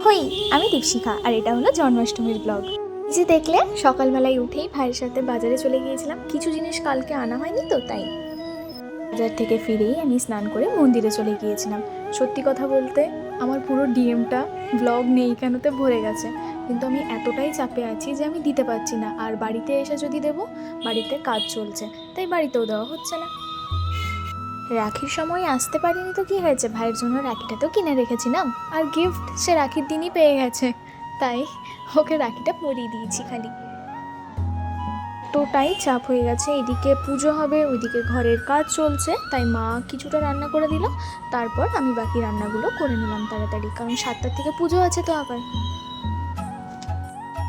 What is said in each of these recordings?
হই, আমি দীপশিখা আর এটা হলো জন্মাষ্টমীর ব্লগ। যে দেখলে সকালবেলায় উঠেই ভাইয়ের সাথে বাজারে চলে গিয়েছিলাম, কিছু জিনিস কালকে আনা হয়নি তো তাই। বাজার থেকে ফিরেই আমি স্নান করে মন্দিরে চলে গিয়েছিলাম। সত্যি কথা বলতে আমার পুরো ডিএমটা ব্লগ নেই কেনতে ভরে গেছে, কিন্তু আমি এতটাই চাপে আছি যে আমি দিতে পারছি না। আর বাড়িতে এসে যদি দেবো, বাড়িতে কাজ চলছে, তাই বাড়িতেও দেওয়া হচ্ছে না। রাখির সময় আসতে পারিনি তো কী হয়েছে, ভাইয়ের জন্য রাখিটা তো কিনে রেখেছিলাম, আর গিফট সে রাখির দিনই পেয়ে গেছে, তাই ওকে রাখিটা পরিয়ে দিয়েছি খালি। এতটাই চাপ হয়ে গেছে, এদিকে পুজো হবে, ওইদিকে ঘরের কাজ চলছে, তাই মা কিছুটা রান্না করে দিল, তারপর আমি বাকি রান্নাগুলো করে নিলাম তাড়াতাড়ি, কারণ 7টার থেকে পুজো আছে তো। আবার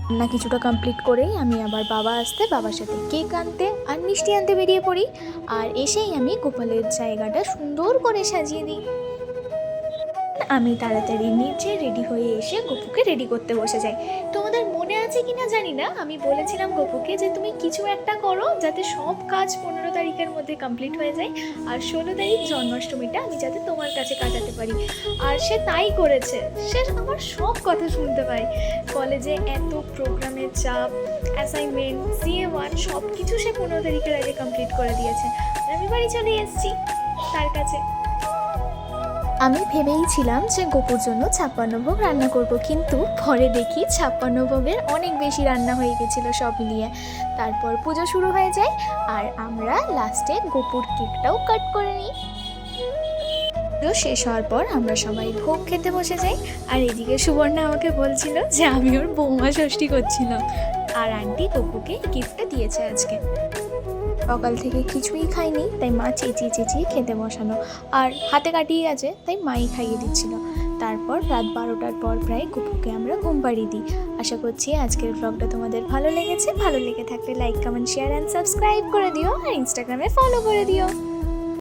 রান্না কিছুটা কমপ্লিট করেই আমি আবার বাবার সাথে কেক আনতে আর মিষ্টি আনতে বেরিয়ে পড়ি। আর এসেই আমি গোপালের জায়গাটা সুন্দর করে সাজিয়ে দিই। আমি তাড়াতাড়ি নিচে রেডি হয়ে এসে গপুকে রেডি করতে বসে যাই। তোমাদের মনে আছে কিনা জানি না, আমি বলেছিলাম গপুকে যে তুমি কিছু একটা করো যাতে সব কাজ 15 তারিখের মধ্যে কমপ্লিট হয়ে যায়, আর 16 তারিখ জন্মাষ্টমীটা আমি যাতে তোমার কাছে কাটাতে পারি। আর সে তাই করেছে, সে আমার সব কথা শুনতে পায়। কলেজে এত প্রোগ্রামের চাপ, অ্যাসাইনমেন্ট, CA1 সব কিছু সে 15 তারিখের আগে কমপ্লিট করে দিয়েছে। আমি বাড়ি চলে এসেছি তার কাছে। আমি ভেবেইছিলাম যে গপুর জন্য 56 ভোগ রান্না করব, কিন্তু পরে দেখি 56 ভোগের অনেক বেশি রান্না হয়ে গেছিলো সব মিলিয়ে। তারপর পুজো শুরু হয়ে যায় আর আমরা লাস্টে গপুর কেকটাও কাট করে নিই। পুজো শেষ হওয়ার পর আমরা সবাই ভোগ খেতে বসে যাই। আর এদিকে সুবর্ণা আমাকে বলছিল যে আমি ওর বৌমা ষষ্ঠী করছিলাম, আর আন্টি গপুকে গিফটটা দিয়েছে আজকে। সকাল থেকে কিছুই খাইনি, তাই মা চেঁচিয়ে খেতে বসানো, আর হাতে কাটিয়ে আছে তাই মাই খাইয়ে দিচ্ছিল। তারপর রাত 12টার পর প্রায় গপুকে আমরা ঘুম পাড়িয়ে দিই। আশা করছি আজকের ব্লগটা তোমাদের ভালো লেগেছে। ভালো লেগে থাকলে like, comment, share and subscribe করে দিও, আর ইনস্টাগ্রামে ফলো করে দিও।